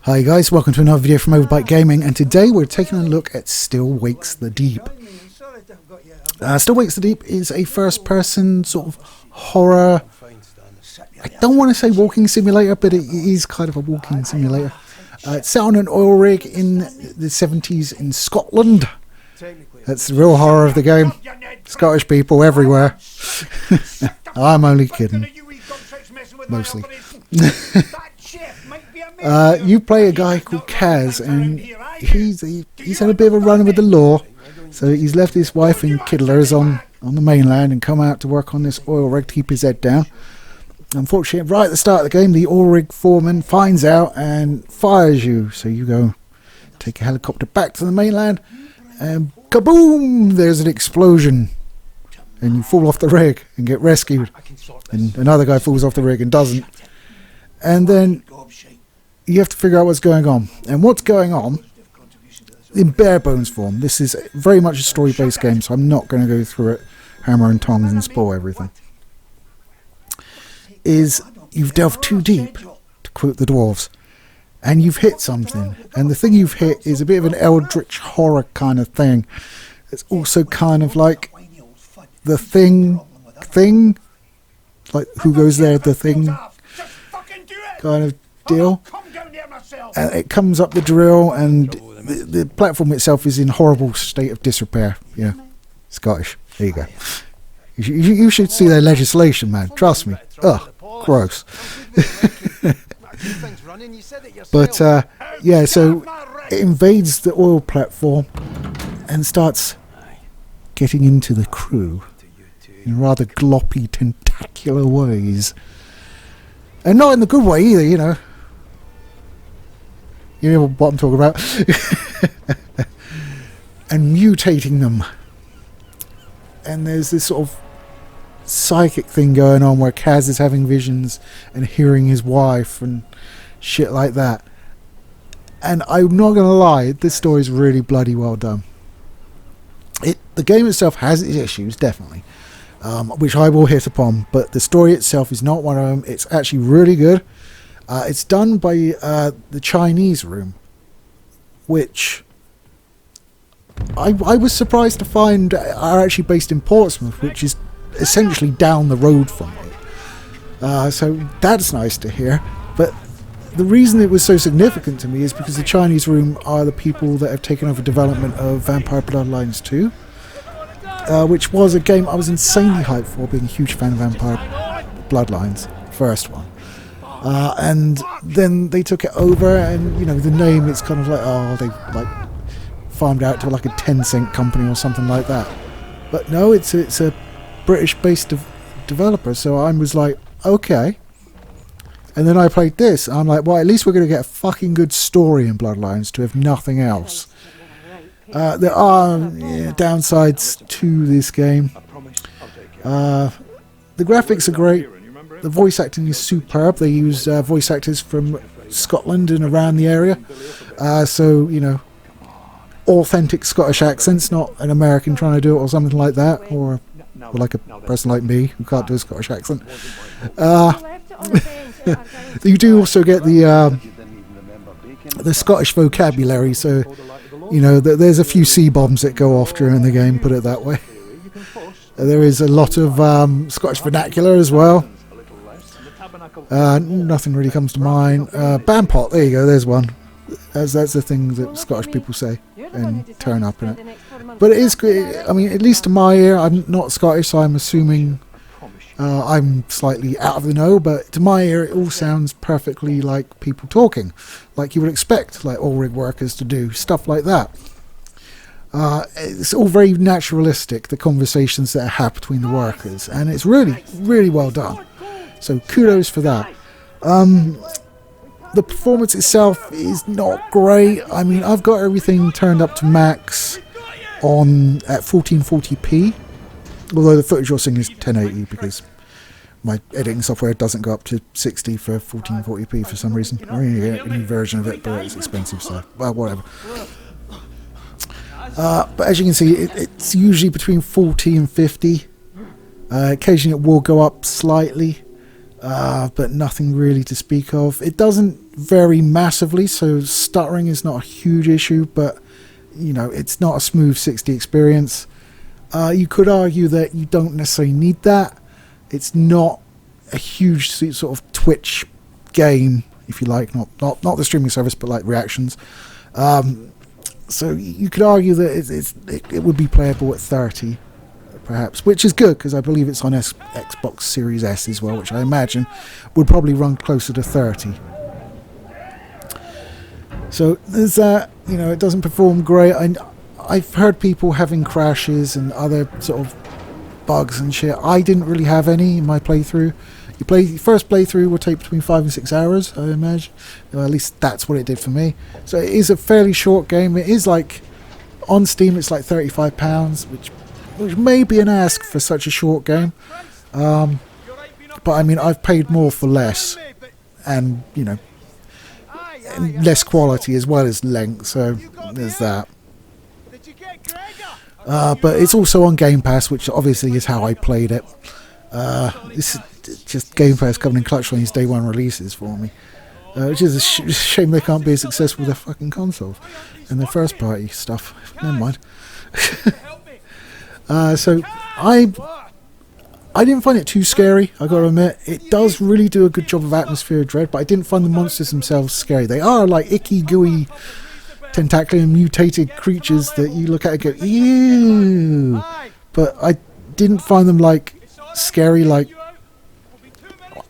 Hi guys, welcome to another video from Overbite Gaming, and today we're taking a look at Still Wakes the Deep. Still Wakes the Deep is a first-person sort of horror. I don't want to say walking simulator, but it is kind of a walking simulator. It's set on an oil rig in the 70s in Scotland. That's the real horror of the game. Scottish people everywhere. I'm only kidding. Mostly. You play a guy called Kaz, and he's had a bit of a run with the law. So he's left his wife and kiddlers on the mainland and come out to work on this oil rig to keep his head down. Unfortunately, right at the start of the game, the oil rig foreman finds out and fires you. So you go take a helicopter back to the mainland, and kaboom! There's an explosion. And you fall off the rig and get rescued. And another guy falls off the rig and doesn't. And then you have to figure out what's going on. And what's going on, in bare bones form, this is very much a story-based game, so I'm not going to go through it hammer and tongs and spoil everything, is you've delved too deep, to quote the dwarves, and you've hit something. And the thing you've hit is a bit of an eldritch horror kind of thing. It's also kind of like the thing, like who goes there, the thing kind of deal. And it comes up the drill, and the platform itself is in horrible state of disrepair. Yeah, Scottish. There you go. You should see their legislation, man. Trust me. Ugh, gross. But yeah, so it invades the oil platform and starts getting into the crew in rather gloppy, tentacular ways. And not in the good way either, you know. You know what I'm talking about. And mutating them. And there's this sort of psychic thing going on where Kaz is having visions and hearing his wife and shit like that. And I'm not going to lie, this story is really bloody well done. The game itself has its issues, definitely. Which I will hit upon, but the story itself is not one of them. It's actually really good. It's done by the Chinese room, which I was surprised to find are actually based in Portsmouth, which is essentially down the road from me. So that's nice to hear. But the reason it was so significant to me is because the Chinese room are the people that have taken over development of Vampire Bloodlines 2. Which was a game I was insanely hyped for, being a huge fan of Vampire Bloodlines, first one. And then they took it over, and you know, the name, it's kind of like, oh, they like farmed out to like a 10-cent company or something like that. But no, it's a British-based developer, so I was like, okay. And then I played this, and I'm like, well, at least we're going to get a fucking good story in Bloodlines to have nothing else. There are downsides to this game. The graphics are great. The voice acting is superb. They use voice actors from Scotland and around the area. So, you know, authentic Scottish accents, not an American trying to do it or something like that. Or like a person like me who can't do a Scottish accent. You do also get the Scottish vocabulary, so you know, there's a few C-bombs that go off during the game, put it that way. There is a lot of Scottish vernacular as well. Nothing really comes to mind. Bandpot, there you go, there's one. That's the thing that Scottish people say and turn up in it. But it is great. I mean, at least to my ear, I'm not Scottish, so I'm assuming I'm slightly out of the know, but to my ear it all sounds perfectly like people talking, like you would expect like oil rig workers to do, stuff like that. It's all very naturalistic, the conversations that are happening between the workers, and it's really, really well done. So kudos for that. The performance itself is not great. I mean, I've got everything turned up to max at 1440p. Although the footage you're seeing is 1080 because my editing software doesn't go up to 60 for 1440p for some reason. I really get a new version of it, but it's expensive, so well, whatever. But as you can see, it's usually between 40 and 50. Occasionally it will go up slightly. but nothing really to speak of. It doesn't vary massively, so stuttering is not a huge issue, but you know, it's not a smooth 60 experience. You could argue that you don't necessarily need that. It's not a huge sort of Twitch game, if you like, not the streaming service, but like reactions. So you could argue that it would be playable at 30, perhaps, which is good because I believe it's on Xbox Series S as well, which I imagine would probably run closer to 30. So there's that. You know, it doesn't perform great. I've heard people having crashes and other sort of bugs and shit. I didn't really have any in my playthrough. Your first playthrough will take between 5 and 6 hours, I imagine. Well, at least that's what it did for me. So it is a fairly short game. It is like, on Steam it's like £35, which may be an ask for such a short game. But I mean, I've paid more for less, and you know, less quality as well as length, so there's that. But it's also on Game Pass, which obviously is how I played it. This is just Game Pass coming in clutch on these day one releases for me, which is a shame they can't be as successful with their fucking consoles and their first party stuff. Never mind. So I didn't find it too scary, I gotta admit. It does really do a good job of atmosphere of dread, but I didn't find the monsters themselves scary. They are like icky, gooey, tentacular and mutated creatures that you look at and go, ew. But I didn't find them like scary. Like,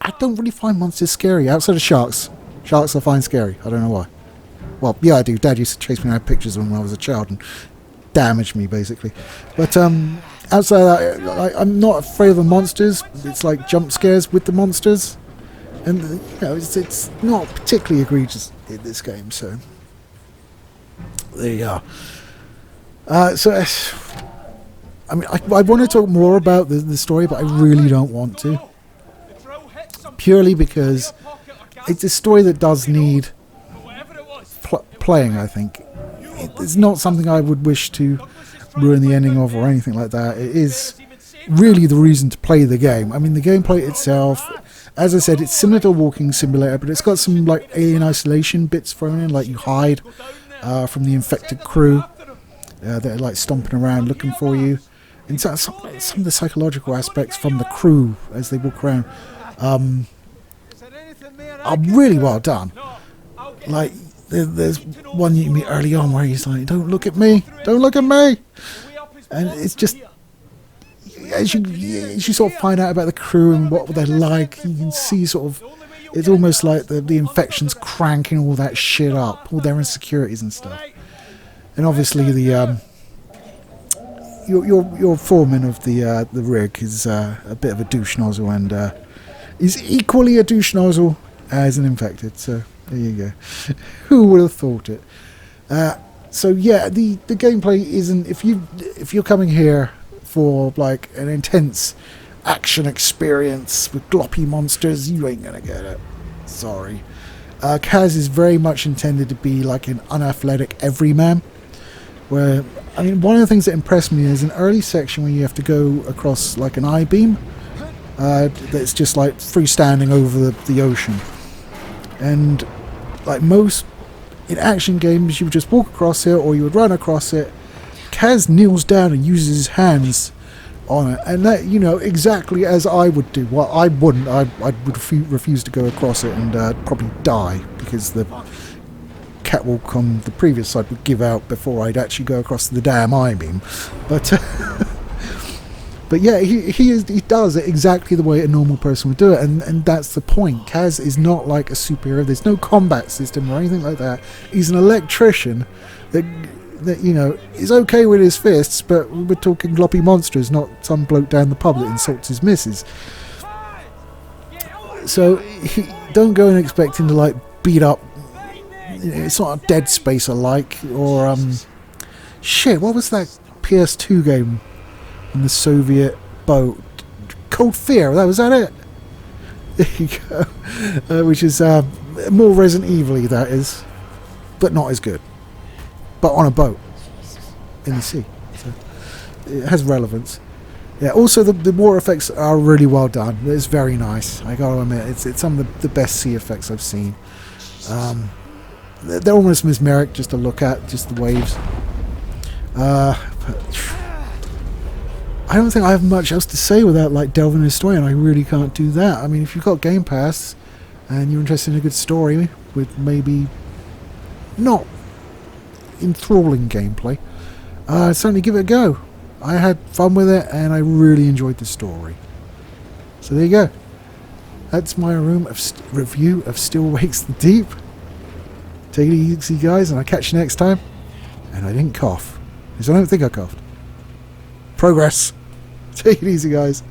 I don't really find monsters scary outside of sharks. Sharks I find scary. I don't know why. Well, yeah, I do. Dad used to chase me around pictures when I was a child and damage me basically. But outside of that, I'm not afraid of the monsters. It's like jump scares with the monsters, and you know, it's not particularly egregious in this game. So there you are. So I mean, I want to talk more about the story, but I really don't want to, purely because it's a story that does need playing, I think. It's not something I would wish to ruin the ending of or anything like that. It is really the reason to play the game. I mean, the gameplay itself, as I said, it's similar to a walking simulator, but it's got some like alien isolation bits thrown in, like you hide from the infected crew that are like stomping around looking for you. And so some of the psychological aspects from the crew as they walk around are really well done. Like, there's one you meet early on where he's like, "Don't look at me, don't look at me," and it's just as you sort of find out about the crew and what they're like, you can see sort of it's almost like the infection's cranking all that shit up, all their insecurities and stuff. And obviously the your foreman of the rig is a bit of a douche nozzle, and is equally a douche nozzle as an infected. So there you go. Who would have thought it? So yeah, the gameplay isn't. If you're coming here for like an intense action experience with gloppy monsters, you ain't gonna get it. Sorry. Kaz is very much intended to be like an unathletic everyman. Where, I mean, one of the things that impressed me is an early section where you have to go across like an I-beam that's just like freestanding over the ocean. And like most in action games, you would just walk across it or you would run across it. Kaz kneels down and uses his hands on it, and that, you know, exactly as I would do. Well, I wouldn't. I would refuse to go across it and probably die, because the catwalk on the previous side would give out before I'd actually go across the damn I-beam. But but yeah, he does it exactly the way a normal person would do it, and that's the point. Kaz is not like a superhero. There's no combat system or anything like that. He's an electrician that you know is okay with his fists, but we're talking gloppy monsters, not some bloke down the pub that insults his missus. So don't go and expect him to like beat up. It's not a Dead Space alike, or shit, what was that PS2 game in the Soviet boat? Cold Fear, was that it? There you go. Which is more Resident Evil-y, that is, but not as good. But on a boat in the sea, so it has relevance. Yeah, also the water effects are really well done. It's very nice. I gotta admit, it's some of the best sea effects I've seen. They're almost mesmeric just to look at, just the waves. But I don't think I have much else to say without like delving into the story, and I really can't do that. I mean, if you've got Game Pass and you're interested in a good story with maybe not enthralling gameplay, certainly give it a go. I had fun with it and I really enjoyed the story. So there you go. That's my review of Still Wakes the Deep. Take it easy, guys, and I'll catch you next time. And I didn't cough, because I don't think I coughed. Progress. Take it easy, guys.